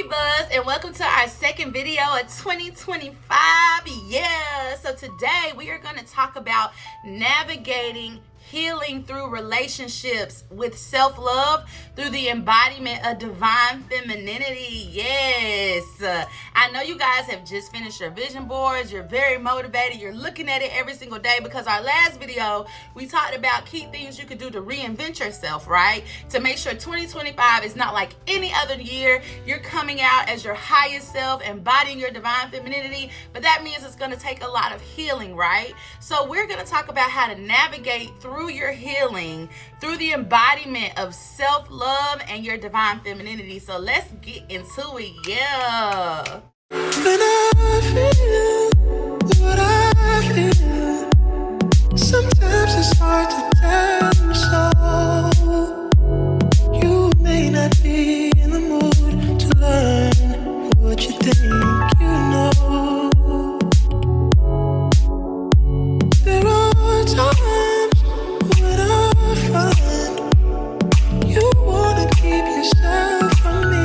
Buzz, and welcome to our second video of 2025. Yeah, so today we are going to talk about navigating healing through relationships with self-love through the embodiment of divine femininity. Yes, I know you guys have just finished your vision boards. You're very motivated. You're looking at it every single day because our last video we talked about key things you could do to reinvent yourself, right? To make sure 2025 is not like any other year. You're coming out as your highest self, embodying your divine femininity, but that means it's going to take a lot of healing, right? So we're going to talk about how to navigate through your healing through the embodiment of self-love and your divine femininity. So let's get into it. Yeah. When I feel what I feel, sometimes it's hard to tell you so. You may not be in the mood to learn what you think you know. There are times when I find you wanna keep yourself from me.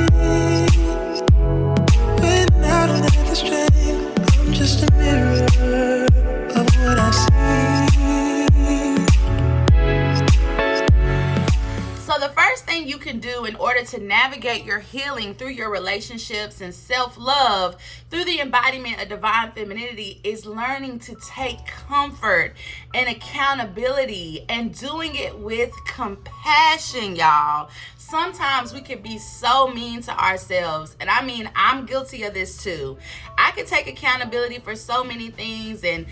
When I don't have the strength, I'm just a mirror of what I see. So the first thing you can do in order to navigate your healing through your relationships and self-love through the embodiment of divine femininity is learning to take comfort and accountability and doing it with compassion, y'all. Sometimes we can be so mean to ourselves, and I mean, I'm guilty of this too. I can take accountability for so many things and,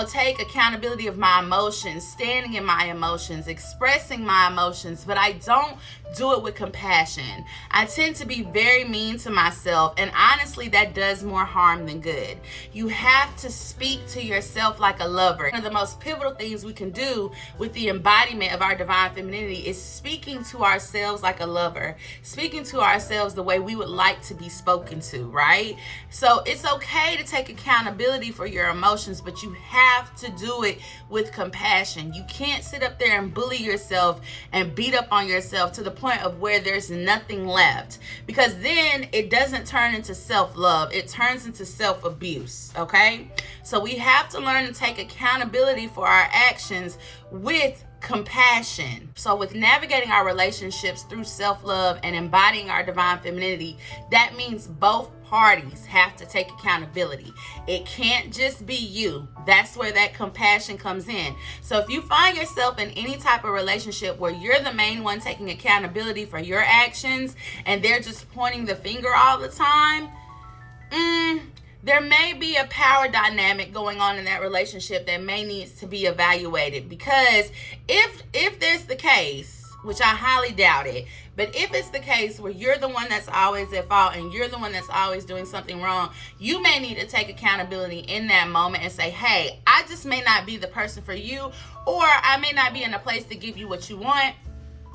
take accountability of my emotions, standing in my emotions, expressing my emotions, but I don't do it with compassion. I tend to be very mean to myself, and honestly, that does more harm than good. You have to speak to yourself like a lover. One of the most pivotal things we can do with the embodiment of our divine femininity is speaking to ourselves like a lover, speaking to ourselves the way we would like to be spoken to, right? So it's okay to take accountability for your emotions, but you have to do it with compassion. You can't sit up there and bully yourself and beat up on yourself to the point of where there's nothing left, because then it doesn't turn into self-love, it turns into self-abuse. Okay, so we have to learn to take accountability for our actions with compassion. So with navigating our relationships through self-love and embodying our divine femininity, that means both parties have to take accountability. It can't just be you. That's where that compassion comes in. So if you find yourself in any type of relationship where you're the main one taking accountability for your actions and they're just pointing the finger all the time, there may be a power dynamic going on in that relationship that may need to be evaluated. Because if there's the case, which I highly doubt it, but if it's the case where you're the one that's always at fault and you're the one that's always doing something wrong, you may need to take accountability in that moment and say, hey, I just may not be the person for you, or I may not be in a place to give you what you want,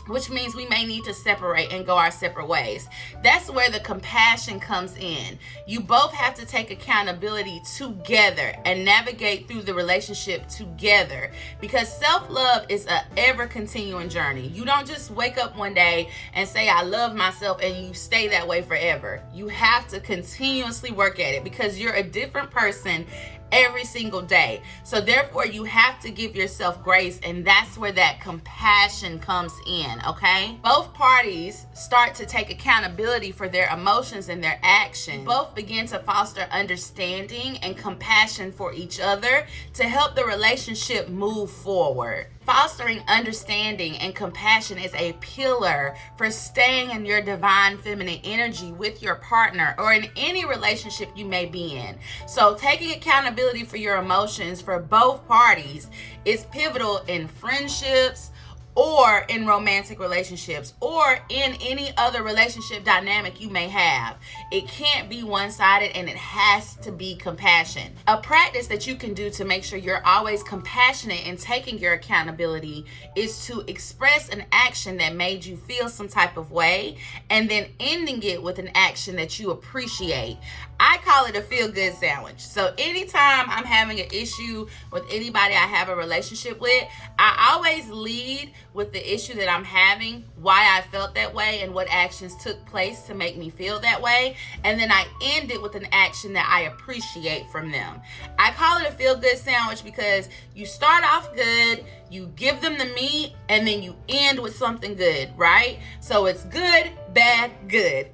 which means we may need to separate and go our separate ways. That's where the compassion comes in. You both have to take accountability together and navigate through the relationship together, because self-love is an ever-continuing journey. You don't just wake up one day and say, I love myself, and you stay that way forever. You have to continuously work at it because you're a different person every single day. So therefore you have to give yourself grace, and that's where that compassion comes in. Okay, both parties start to take accountability for their emotions and their actions. Both begin to foster understanding and compassion for each other to help the relationship move forward. Fostering understanding and compassion is a pillar for staying in your divine feminine energy with your partner or in any relationship you may be in. So taking accountability for your emotions for both parties is pivotal in friendships, or in romantic relationships, or in any other relationship dynamic you may have. It can't be one-sided, and it has to be compassion. A practice that you can do to make sure you're always compassionate and taking your accountability is to express an action that made you feel some type of way, and then ending it with an action that you appreciate. I call it a feel-good sandwich. So anytime I'm having an issue with anybody I have a relationship with, I always lead with the issue that I'm having, why I felt that way, and what actions took place to make me feel that way. And then I end it with an action that I appreciate from them. I call it a feel-good sandwich because you start off good, you give them the meat, and then you end with something good, right? So it's good, bad, good.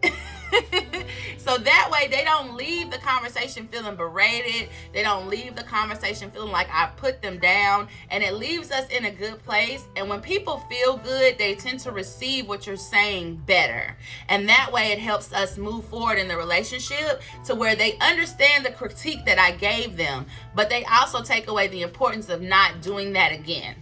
So that way they don't leave the conversation feeling berated. They don't leave the conversation feeling like I put them down, and it leaves us in a good place. And when people feel good, they tend to receive what you're saying better. And that way it helps us move forward in the relationship to where they understand the critique that I gave them, but they also take away the importance of not doing that again.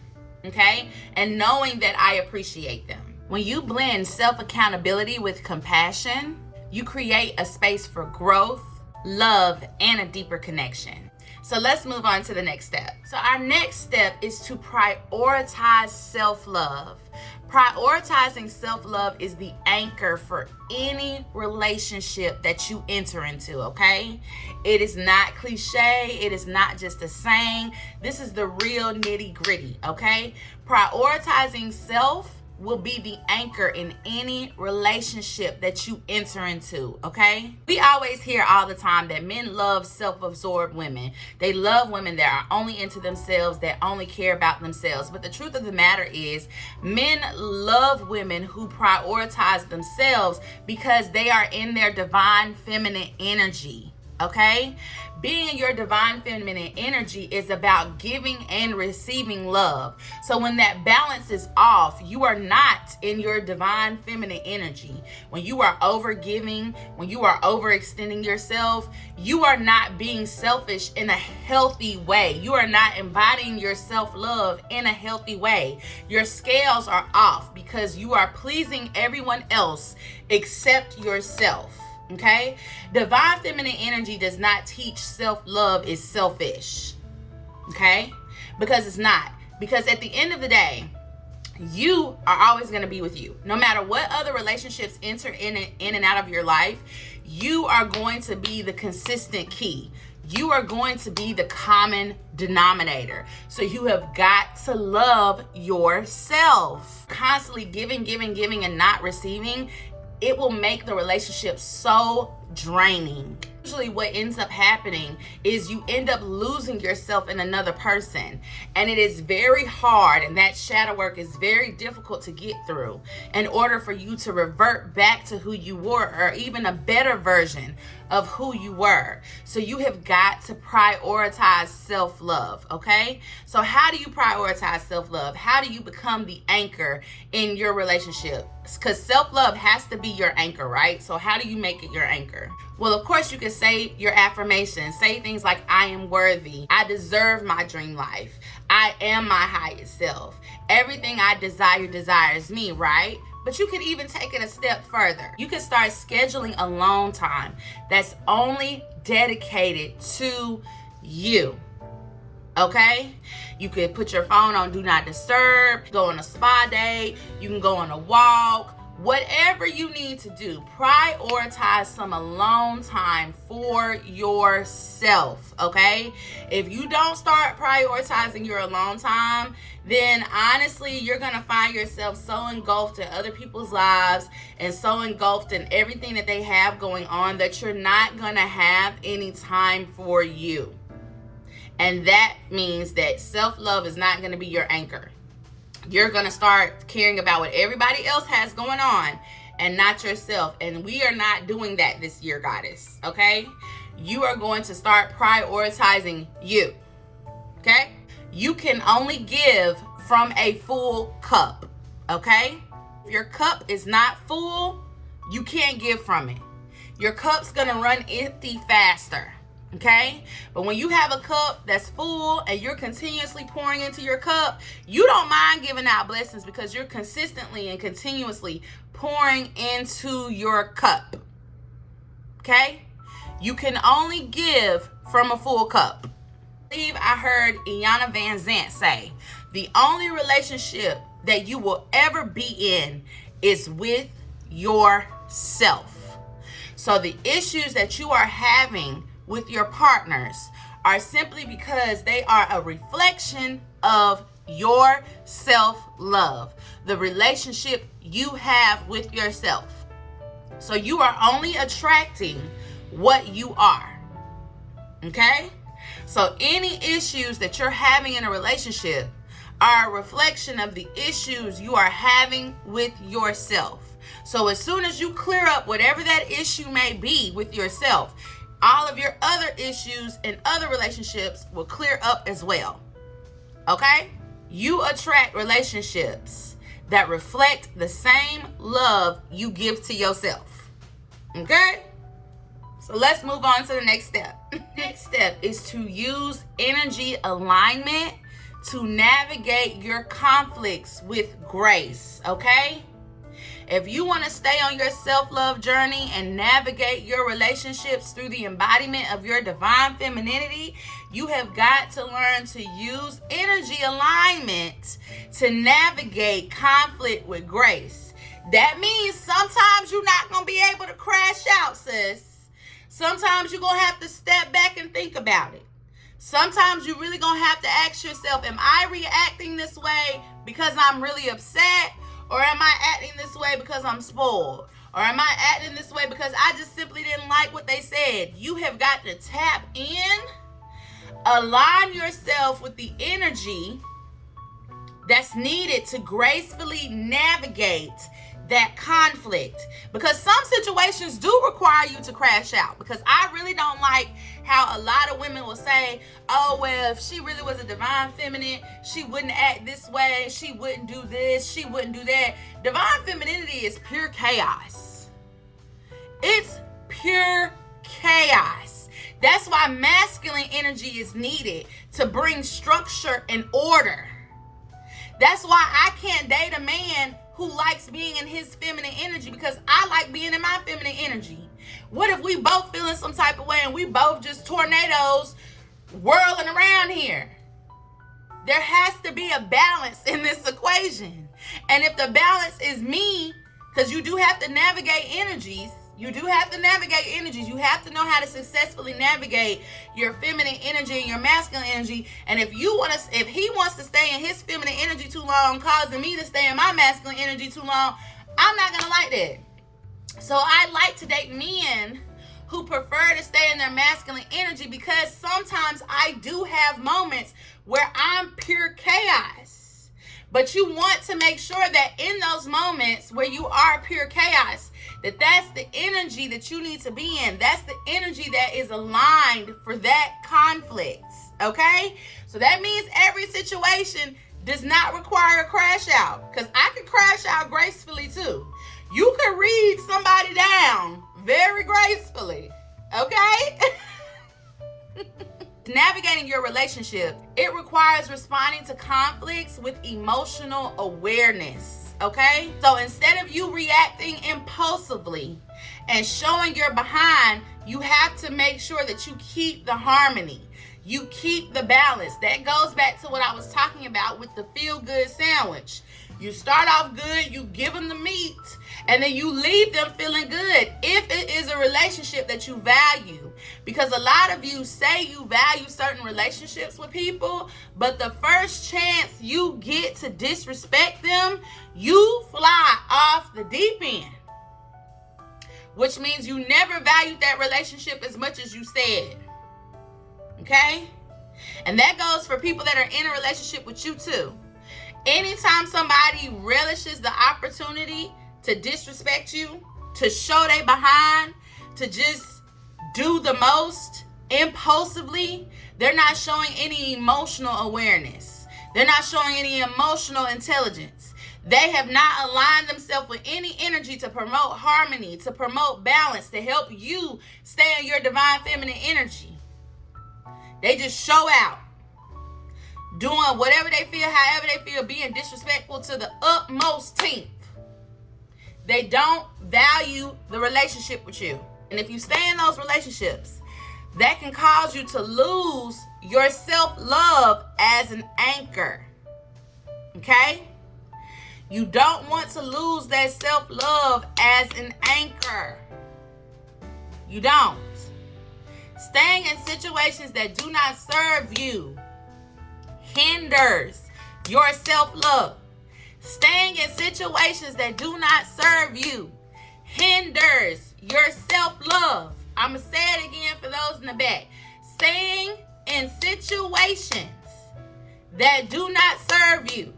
Okay? And knowing that I appreciate them. When you blend self-accountability with compassion, you create a space for growth, love, and a deeper connection. So let's move on to the next step. So our next step is to prioritize self-love. Prioritizing self-love is the anchor for any relationship that you enter into, okay? It is not cliche. It is not just a saying. This is the real nitty-gritty, okay? Prioritizing self will be the anchor in any relationship that you enter into, okay? We always hear all the time that men love self-absorbed women. They love women that are only into themselves, that only care about themselves. But the truth of the matter is, men love women who prioritize themselves because they are in their divine feminine energy, okay? Being in your divine feminine energy is about giving and receiving love. So when that balance is off, you are not in your divine feminine energy. When you are over giving, when you are overextending yourself, you are not being selfish in a healthy way. You are not embodying your self-love in a healthy way. Your scales are off because you are pleasing everyone else except yourself. Okay? Divine feminine energy does not teach self-love is selfish. Okay? Because it's not. Because at the end of the day, you are always going to be with you. No matter what other relationships enter in and out of your life, you are going to be the consistent key. You are going to be the common denominator. So you have got to love yourself. Constantly giving, and not receiving, it will make the relationship so draining. Usually what ends up happening is you end up losing yourself in another person. And it is very hard, and that shadow work is very difficult to get through in order for you to revert back to who you were, or even a better version of who you were. So you have got to prioritize self-love, okay? So how do you prioritize self-love? How do you become the anchor in your relationship? Because self-love has to be your anchor, right? So how do you make it your anchor? Well, of course, you can say your affirmations. Say things like, I am worthy. I deserve my dream life. I am my highest self. Everything I desire desires me, right? But you could even take it a step further. You can start scheduling alone time that's only dedicated to you. Okay? You could put your phone on do not disturb, go on a spa day, you can go on a walk, whatever you need to do. Prioritize some alone time for yourself, okay? If you don't start prioritizing your alone time, then honestly, you're gonna find yourself so engulfed in other people's lives and so engulfed in everything that they have going on that you're not gonna have any time for you. And that means that self-love is not gonna be your anchor. You're going to start caring about what everybody else has going on and not yourself. And we are not doing that this year, goddess. Okay? You are going to start prioritizing you. Okay? You can only give from a full cup. Okay? If your cup is not full, you can't give from it. Your cup's going to run empty faster. Okay? But when you have a cup that's full and you're continuously pouring into your cup, you don't mind giving out blessings because you're consistently and continuously pouring into your cup. Okay? You can only give from a full cup. I believe I heard Iyanla Vanzant say, the only relationship that you will ever be in is with yourself. So the issues that you are having with your partners are simply because they are a reflection of your self-love, the relationship you have with yourself. So you are only attracting what you are. Okay? So any issues that you're having in a relationship are a reflection of the issues you are having with yourself. So as soon as you clear up whatever that issue may be with yourself, all of your other issues in other relationships will clear up as well. Okay? You attract relationships that reflect the same love you give to yourself. Okay? So let's move on to the next step. Next step is to use energy alignment to navigate your conflicts with grace, okay? If you want to stay on your self-love journey and navigate your relationships through the embodiment of your divine femininity, you have got to learn to use energy alignment to navigate conflict with grace. That means sometimes you're not going to be able to crash out, sis. Sometimes you're going to have to step back and think about it. Sometimes you're really going to have to ask yourself, am I reacting this way because I'm really upset? Or am I acting this way because I'm spoiled? Or am I acting this way because I just simply didn't like what they said? You have got to tap in, align yourself with the energy that's needed to gracefully navigate that conflict, because some situations do require you to crash out. Because I really don't like how a lot of women will say, oh, well, if she really was a divine feminine, she wouldn't act this way, she wouldn't do this, she wouldn't do that. Divine femininity is pure chaos. It's pure chaos. That's why masculine energy is needed to bring structure and order. That's why I can't date a man who likes being in his feminine energy, because I like being in my feminine energy. What if we both feeling some type of way and we both just tornadoes whirling around here? There has to be a balance in this equation. And if the balance is me, because you do have to navigate energies, you have to know how to successfully navigate your feminine energy and your masculine energy. And if he wants to stay in his feminine energy too long, causing me to stay in my masculine energy too long, I'm not gonna like that. So I like to date men who prefer to stay in their masculine energy, because sometimes I do have moments where I'm pure chaos. But you want to make sure that in those moments where you are pure chaos, that's the energy that you need to be in. That's the energy that is aligned for that conflict, okay? So that means every situation does not require a crash out, because I can crash out gracefully too. You can read somebody down very gracefully, okay? Navigating your relationship, it requires responding to conflicts with emotional awareness. Okay? So instead of you reacting impulsively and showing your behind, you have to make sure that you keep the harmony. You keep the balance. That goes back to what I was talking about with the feel-good sandwich. You start off good, you give them the meat, and then you leave them feeling good if it is a relationship that you value. Because a lot of you say you value certain relationships with people, but the first chance you get to disrespect them, you fly off the deep end. Which means you never valued that relationship as much as you said. Okay? And that goes for people that are in a relationship with you too. Anytime somebody relishes the opportunity to disrespect you, to show they behind, to just do the most impulsively, they're not showing any emotional awareness. They're not showing any emotional intelligence. They have not aligned themselves with any energy to promote harmony, to promote balance, to help you stay in your divine feminine energy. They just show out, doing whatever they feel, however they feel, being disrespectful to the utmost tenth. They don't value the relationship with you. And if you stay in those relationships, that can cause you to lose your self-love as an anchor. Okay? You don't want to lose that self-love as an anchor. You don't. Staying in situations that do not serve you hinders your self-love. Staying in situations that do not serve you hinders your self-love. I'm going to say it again for those in the back. Staying in situations that do not serve you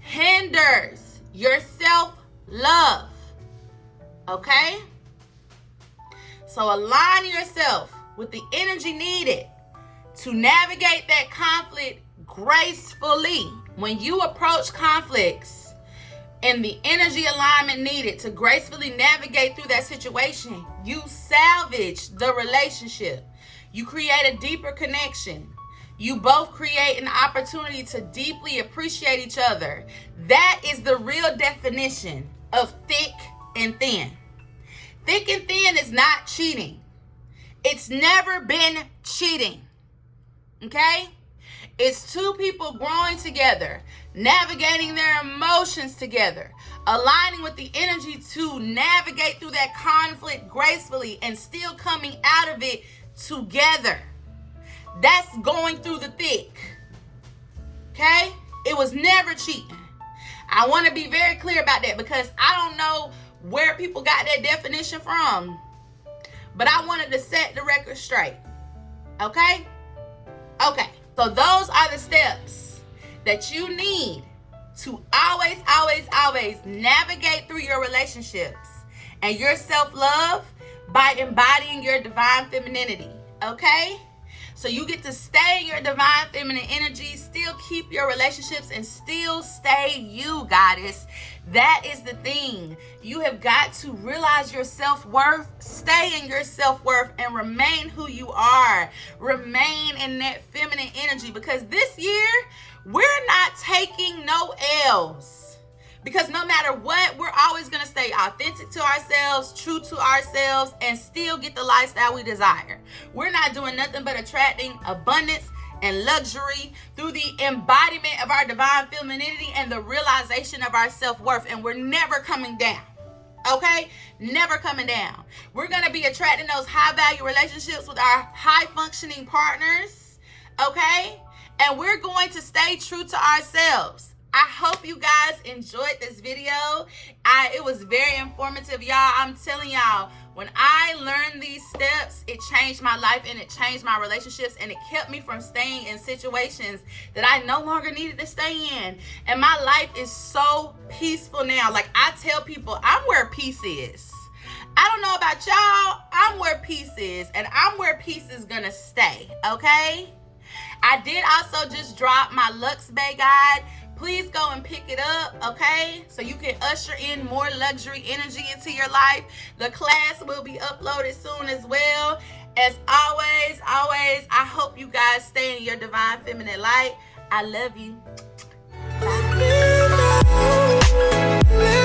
hinders your self-love. Okay? So align yourself with the energy needed to navigate that conflict gracefully. When you approach conflicts and the energy alignment needed to gracefully navigate through that situation, you salvage the relationship. You create a deeper connection. You both create an opportunity to deeply appreciate each other. That is the real definition of thick and thin. Thick and thin is not cheating. It's never been cheating. Okay? It's two people growing together, navigating their emotions together, aligning with the energy to navigate through that conflict gracefully and still coming out of it together. That's going through the thick. Okay? It was never cheating. I want to be very clear about that because I don't know where people got that definition from. But I wanted to set the record straight. Okay? Okay. So those are the steps that you need to always navigate through your relationships and your self-love by embodying your divine femininity. Okay? So you get to stay in your divine feminine energy, still keep your relationships, and still stay you, goddess. That is the thing. You have got to realize your self-worth, stay in your self-worth, and remain who you are. Remain in that feminine energy, because this year, we're not taking no L's. Because no matter what, we're always going to stay authentic to ourselves, true to ourselves, and still get the lifestyle we desire. We're not doing nothing but attracting abundance and luxury through the embodiment of our divine femininity and the realization of our self-worth. And we're never coming down. Okay? Never coming down. We're going to be attracting those high-value relationships with our high-functioning partners. Okay? And we're going to stay true to ourselves. I hope you guys enjoyed this video. It was very informative, y'all. I'm telling y'all, when I learned these steps, it changed my life and it changed my relationships, and it kept me from staying in situations that I no longer needed to stay in. And my life is so peaceful now. Like I tell people, I'm where peace is. I don't know about y'all, I'm where peace is, and I'm where peace is gonna stay, okay? I did also just drop my Lux Bay guide. Please go and pick it up, okay? So you can usher in more luxury energy into your life. The class will be uploaded soon as well. As always, I hope you guys stay in your divine feminine light. I love you. Bye.